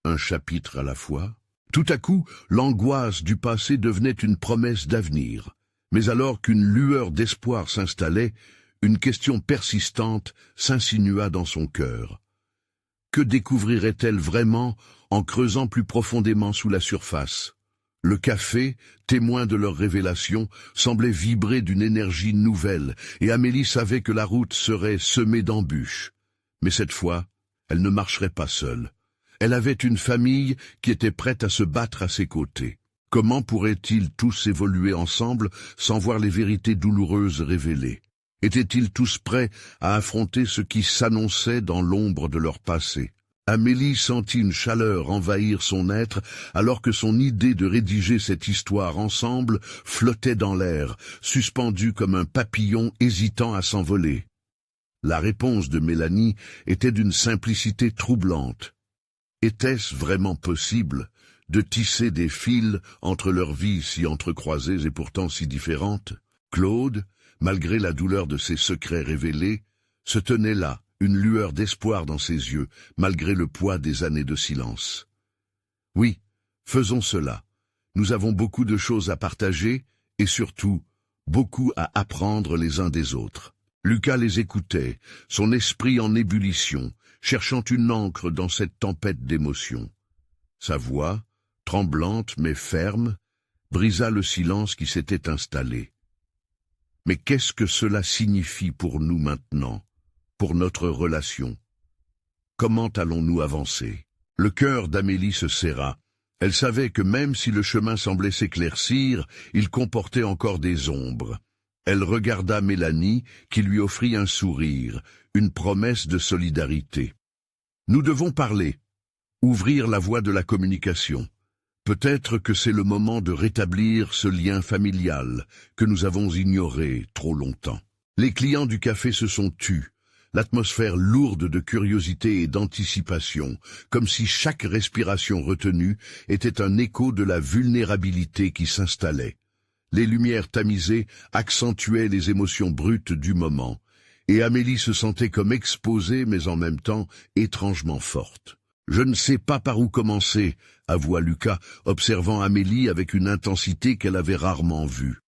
[SPEAKER 1] un chapitre à la fois ?» Tout à coup, l'angoisse du passé devenait une promesse d'avenir. Mais alors qu'une lueur d'espoir s'installait, une question persistante s'insinua dans son cœur. Que découvrirait-elle vraiment en creusant plus profondément sous la surface? Le café, témoin de leur révélation, semblait vibrer d'une énergie nouvelle, et Amélie savait que la route serait semée d'embûches. Mais cette fois, elle ne marcherait pas seule. Elle avait une famille qui était prête à se battre à ses côtés. Comment pourraient-ils tous évoluer ensemble sans voir les vérités douloureuses révélées? Étaient-ils tous prêts à affronter ce qui s'annonçait dans l'ombre de leur passé? Amélie sentit une chaleur envahir son être alors que son idée de rédiger cette histoire ensemble flottait dans l'air, suspendue comme un papillon hésitant à s'envoler. La réponse de Mélanie était d'une simplicité troublante. Était-ce vraiment possible de tisser des fils entre leurs vies si entrecroisées et pourtant si différentes? Claude, malgré la douleur de ses secrets révélés, se tenait là, une lueur d'espoir dans ses yeux, malgré le poids des années de silence. « Oui, faisons cela. Nous avons beaucoup de choses à partager et surtout, beaucoup à apprendre les uns des autres. » Lucas les écoutait, son esprit en ébullition, cherchant une ancre dans cette tempête d'émotions. Sa voix, tremblante mais ferme, brisa le silence qui s'était installé. « Mais qu'est-ce que cela signifie pour nous maintenant, pour notre relation? Comment allons-nous avancer ?» Le cœur d'Amélie se serra. Elle savait que même si le chemin semblait s'éclaircir, il comportait encore des ombres. Elle regarda Mélanie, qui lui offrit un sourire, une promesse de solidarité. « Nous devons parler, ouvrir la voie de la communication. Peut-être que c'est le moment de rétablir ce lien familial que nous avons ignoré trop longtemps. » Les clients du café se sont tus, l'atmosphère lourde de curiosité et d'anticipation, comme si chaque respiration retenue était un écho de la vulnérabilité qui s'installait. Les lumières tamisées accentuaient les émotions brutes du moment, et Amélie se sentait comme exposée mais en même temps étrangement forte. « Je ne sais pas par où commencer », avoua Lucas, observant Amélie avec une intensité qu'elle avait rarement vue.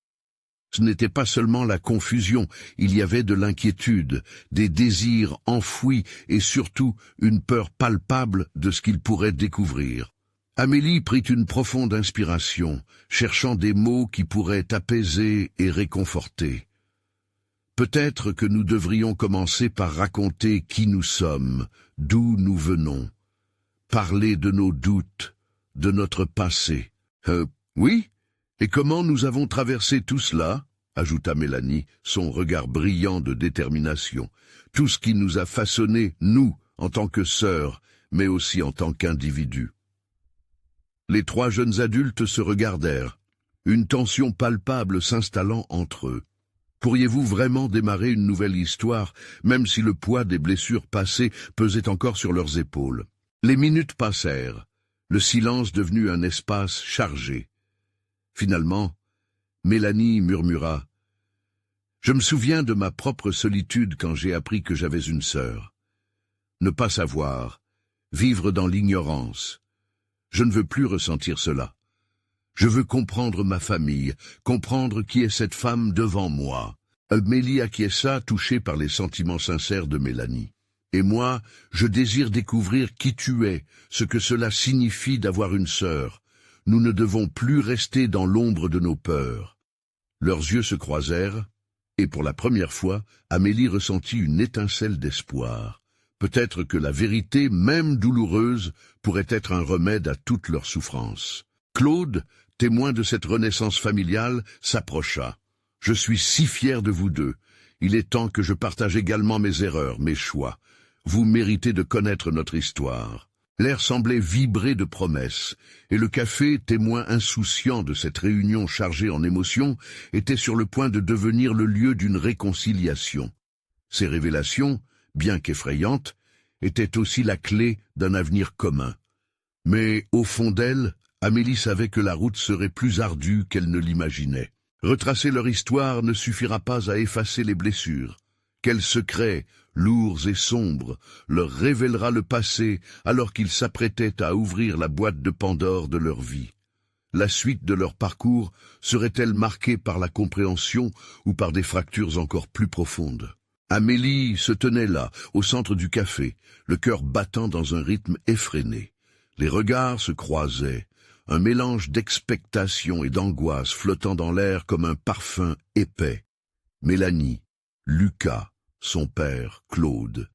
[SPEAKER 1] Ce n'était pas seulement la confusion, il y avait de l'inquiétude, des désirs enfouis et surtout une peur palpable de ce qu'il pourrait découvrir. Amélie prit une profonde inspiration, cherchant des mots qui pourraient apaiser et réconforter. Peut-être que nous devrions commencer par raconter qui nous sommes, d'où nous venons. Parler de nos doutes, de notre passé. Oui, et comment nous avons traversé tout cela, ajouta Mélanie, son regard brillant de détermination. Tout ce qui nous a façonnés, nous, en tant que sœurs, mais aussi en tant qu'individus. Les trois jeunes adultes se regardèrent, une tension palpable s'installant entre eux. Pourriez-vous vraiment démarrer une nouvelle histoire, même si le poids des blessures passées pesait encore sur leurs épaules? Les minutes passèrent, le silence devenu un espace chargé. Finalement, Mélanie murmura « Je me souviens de ma propre solitude quand j'ai appris que j'avais une sœur. Ne pas savoir, vivre dans l'ignorance. Je ne veux plus ressentir cela. Je veux comprendre ma famille, comprendre qui est cette femme devant moi. » Amélie acquiesça, touchée par les sentiments sincères de Mélanie. « Et moi, je désire découvrir qui tu es, ce que cela signifie d'avoir une sœur. Nous ne devons plus rester dans l'ombre de nos peurs. » Leurs yeux se croisèrent, et pour la première fois, Amélie ressentit une étincelle d'espoir. Peut-être que la vérité, même douloureuse, pourrait être un remède à toutes leurs souffrances. Claude, témoin de cette renaissance familiale, s'approcha. « Je suis si fier de vous deux. Il est temps que je partage également mes erreurs, mes choix. Vous méritez de connaître notre histoire. » L'air semblait vibrer de promesses, et le café, témoin insouciant de cette réunion chargée en émotions, était sur le point de devenir le lieu d'une réconciliation. Ces révélations, bien qu'effrayantes, étaient aussi la clé d'un avenir commun. Mais, au fond d'elle, Amélie savait que la route serait plus ardue qu'elle ne l'imaginait. Retracer leur histoire ne suffira pas à effacer les blessures. Quel secret, lourds et sombres, leur révélera le passé alors qu'ils s'apprêtaient à ouvrir la boîte de Pandore de leur vie? La suite de leur parcours serait-elle marquée par la compréhension ou par des fractures encore plus profondes? Amélie se tenait là, au centre du café, le cœur battant dans un rythme effréné. Les regards se croisaient, un mélange d'expectation et d'angoisse flottant dans l'air comme un parfum épais. Mélanie, Lucas, son père, Claude.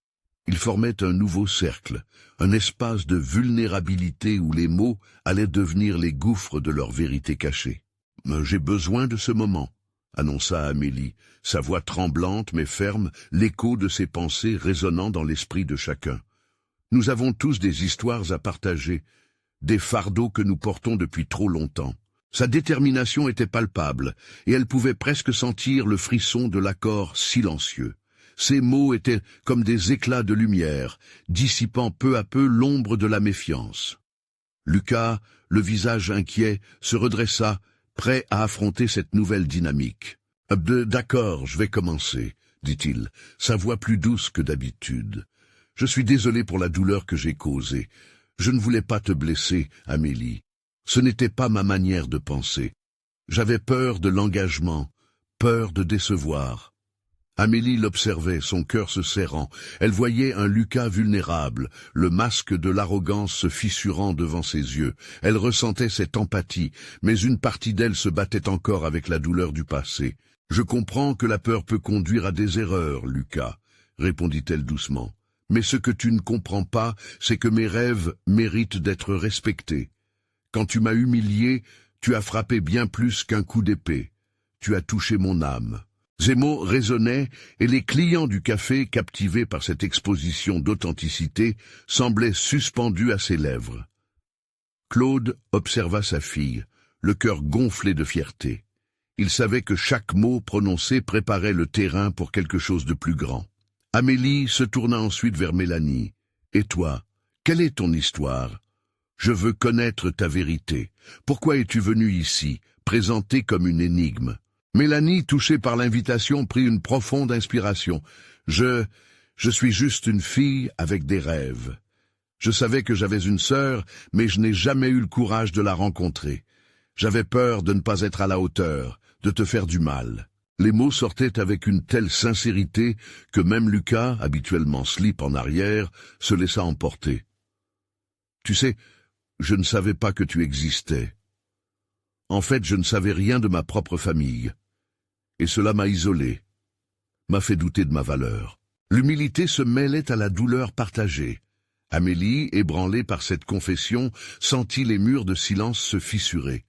[SPEAKER 1] Ils formaient un nouveau cercle, un espace de vulnérabilité où les mots allaient devenir les gouffres de leur vérité cachée. « J'ai besoin de ce moment », annonça Amélie, sa voix tremblante mais ferme, l'écho de ses pensées résonnant dans l'esprit de chacun. « Nous avons tous des histoires à partager, des fardeaux que nous portons depuis trop longtemps. » Sa détermination était palpable, et elle pouvait presque sentir le frisson de l'accord silencieux. Ses mots étaient comme des éclats de lumière, dissipant peu à peu l'ombre de la méfiance. Lucas, le visage inquiet, se redressa, prêt à affronter cette nouvelle dynamique. « D'accord, je vais commencer, » dit-il, sa voix plus douce que d'habitude. « Je suis désolé pour la douleur que j'ai causée. Je ne voulais pas te blesser, Amélie. Ce n'était pas ma manière de penser. J'avais peur de l'engagement, peur de décevoir. » Amélie l'observait, son cœur se serrant. Elle voyait un Lucas vulnérable, le masque de l'arrogance se fissurant devant ses yeux. Elle ressentait cette empathie, mais une partie d'elle se battait encore avec la douleur du passé. « Je comprends que la peur peut conduire à des erreurs, Lucas, » répondit-elle doucement. « Mais ce que tu ne comprends pas, c'est que mes rêves méritent d'être respectés. Quand tu m'as humilié, tu as frappé bien plus qu'un coup d'épée. Tu as touché mon âme. » Ces mots résonnaient, et les clients du café, captivés par cette exposition d'authenticité, semblaient suspendus à ses lèvres. Claude observa sa fille, le cœur gonflé de fierté. Il savait que chaque mot prononcé préparait le terrain pour quelque chose de plus grand. Amélie se tourna ensuite vers Mélanie. « Et toi, quelle est ton histoire ? Je veux connaître ta vérité. Pourquoi es-tu venue ici, présentée comme une énigme ?» Mélanie, touchée par l'invitation, prit une profonde inspiration. « Je suis juste une fille avec des rêves. Je savais que j'avais une sœur, mais je n'ai jamais eu le courage de la rencontrer. J'avais peur de ne pas être à la hauteur, de te faire du mal. » Les mots sortaient avec une telle sincérité que même Lucas, habituellement slip en arrière, se laissa emporter. « Tu sais, je ne savais pas que tu existais. En fait, je ne savais rien de ma propre famille. Et cela m'a isolé, m'a fait douter de ma valeur. » L'humilité se mêlait à la douleur partagée. Amélie, ébranlée par cette confession, sentit les murs de silence se fissurer.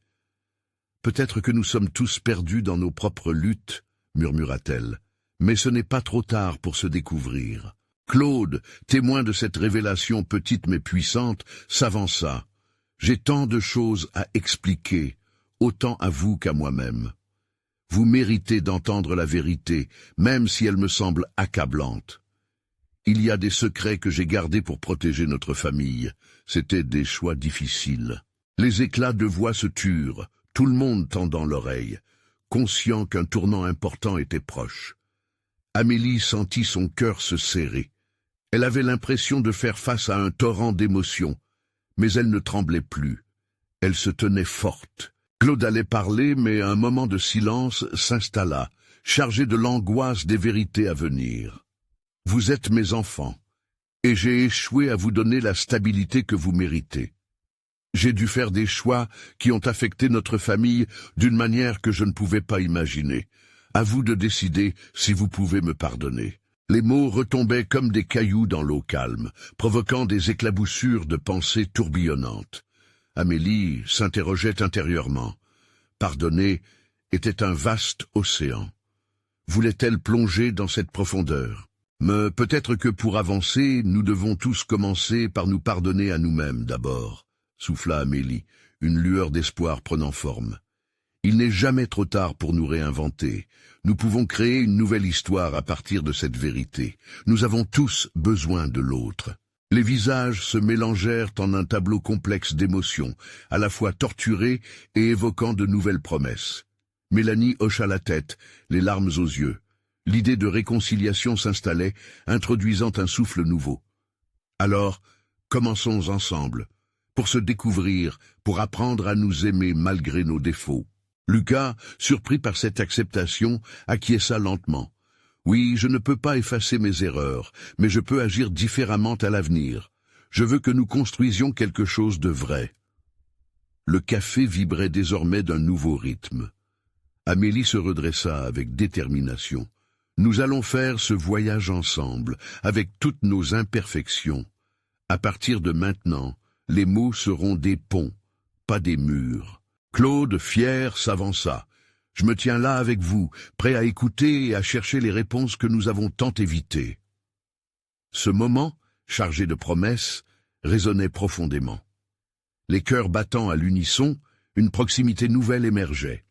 [SPEAKER 1] « Peut-être que nous sommes tous perdus dans nos propres luttes, » murmura-t-elle, « mais ce n'est pas trop tard pour se découvrir. » Claude, témoin de cette révélation petite mais puissante, s'avança. « J'ai tant de choses à expliquer, autant à vous qu'à moi-même. Vous méritez d'entendre la vérité, même si elle me semble accablante. Il y a des secrets que j'ai gardés pour protéger notre famille. C'étaient des choix difficiles. » Les éclats de voix se turent, tout le monde tendant l'oreille, conscient qu'un tournant important était proche. Amélie sentit son cœur se serrer. Elle avait l'impression de faire face à un torrent d'émotions, mais elle ne tremblait plus. Elle se tenait forte. Claude allait parler, mais un moment de silence s'installa, chargé de l'angoisse des vérités à venir. « Vous êtes mes enfants, et j'ai échoué à vous donner la stabilité que vous méritez. J'ai dû faire des choix qui ont affecté notre famille d'une manière que je ne pouvais pas imaginer. À vous de décider si vous pouvez me pardonner. » Les mots retombaient comme des cailloux dans l'eau calme, provoquant des éclaboussures de pensées tourbillonnantes. Amélie s'interrogeait intérieurement. Pardonner était un vaste océan. Voulait-elle plonger dans cette profondeur? Mais peut-être que pour avancer, nous devons tous commencer par nous pardonner à nous-mêmes d'abord, souffla Amélie, une lueur d'espoir prenant forme. Il n'est jamais trop tard pour nous réinventer. Nous pouvons créer une nouvelle histoire à partir de cette vérité. Nous avons tous besoin de l'autre. Les visages se mélangèrent en un tableau complexe d'émotions, à la fois torturés et évoquant de nouvelles promesses. Mélanie hocha la tête, les larmes aux yeux. L'idée de réconciliation s'installait, introduisant un souffle nouveau. Alors, commençons ensemble, pour se découvrir, pour apprendre à nous aimer malgré nos défauts. Lucas, surpris par cette acceptation, acquiesça lentement. Oui, je ne peux pas effacer mes erreurs, mais je peux agir différemment à l'avenir. Je veux que nous construisions quelque chose de vrai. Le café vibrait désormais d'un nouveau rythme. Amélie se redressa avec détermination. Nous allons faire ce voyage ensemble, avec toutes nos imperfections. À partir de maintenant, les mots seront des ponts, pas des murs. Claude, fier, s'avança. Je me tiens là avec vous, prêt à écouter et à chercher les réponses que nous avons tant évitées. Ce moment, chargé de promesses, résonnait profondément. Les cœurs battant à l'unisson, une proximité nouvelle émergeait.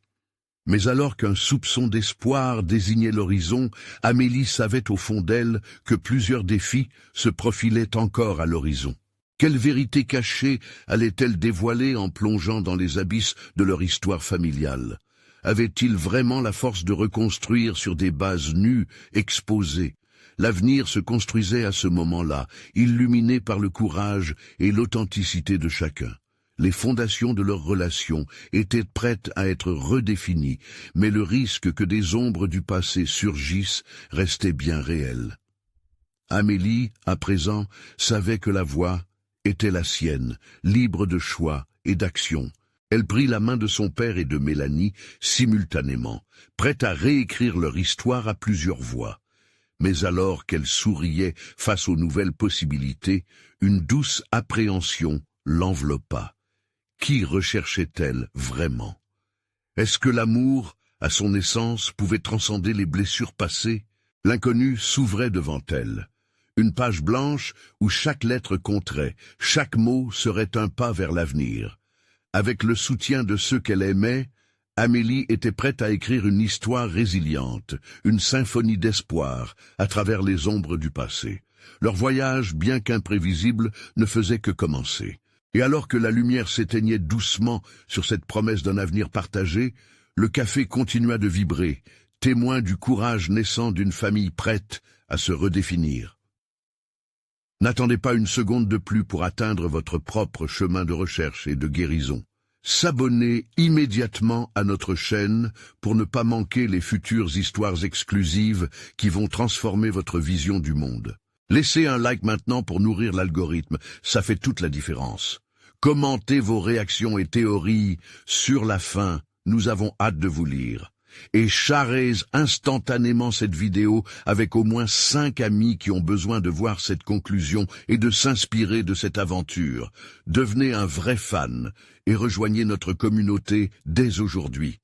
[SPEAKER 1] Mais alors qu'un soupçon d'espoir désignait l'horizon, Amélie savait au fond d'elle que plusieurs défis se profilaient encore à l'horizon. Quelle vérité cachée allait-elle dévoiler en plongeant dans les abysses de leur histoire familiale? Avait-il vraiment la force de reconstruire sur des bases nues, exposées? L'avenir se construisait à ce moment-là, illuminé par le courage et l'authenticité de chacun. Les fondations de leur relation étaient prêtes à être redéfinies, mais le risque que des ombres du passé surgissent restait bien réel. Amélie, à présent, savait que la voie était la sienne, libre de choix et d'action. Elle prit la main de son père et de Mélanie simultanément, prête à réécrire leur histoire à plusieurs voix. Mais alors qu'elle souriait face aux nouvelles possibilités, une douce appréhension l'enveloppa. Qui recherchait-elle vraiment? Est-ce que l'amour, à son essence, pouvait transcender les blessures passées? L'inconnu s'ouvrait devant elle. Une page blanche où chaque lettre compterait, chaque mot serait un pas vers l'avenir. Avec le soutien de ceux qu'elle aimait, Amélie était prête à écrire une histoire résiliente, une symphonie d'espoir à travers les ombres du passé. Leur voyage, bien qu'imprévisible, ne faisait que commencer. Et alors que la lumière s'éteignait doucement sur cette promesse d'un avenir partagé, le café continua de vibrer, témoin du courage naissant d'une famille prête à se redéfinir. N'attendez pas une seconde de plus pour atteindre votre propre chemin de recherche et de guérison. S'abonner immédiatement à notre chaîne pour ne pas manquer les futures histoires exclusives qui vont transformer votre vision du monde. Laissez un like maintenant pour nourrir l'algorithme, ça fait toute la différence. Commentez vos réactions et théories sur la fin, nous avons hâte de vous lire. Et charez instantanément cette vidéo avec au moins 5 amis qui ont besoin de voir cette conclusion et de s'inspirer de cette aventure. Devenez un vrai fan et rejoignez notre communauté dès aujourd'hui.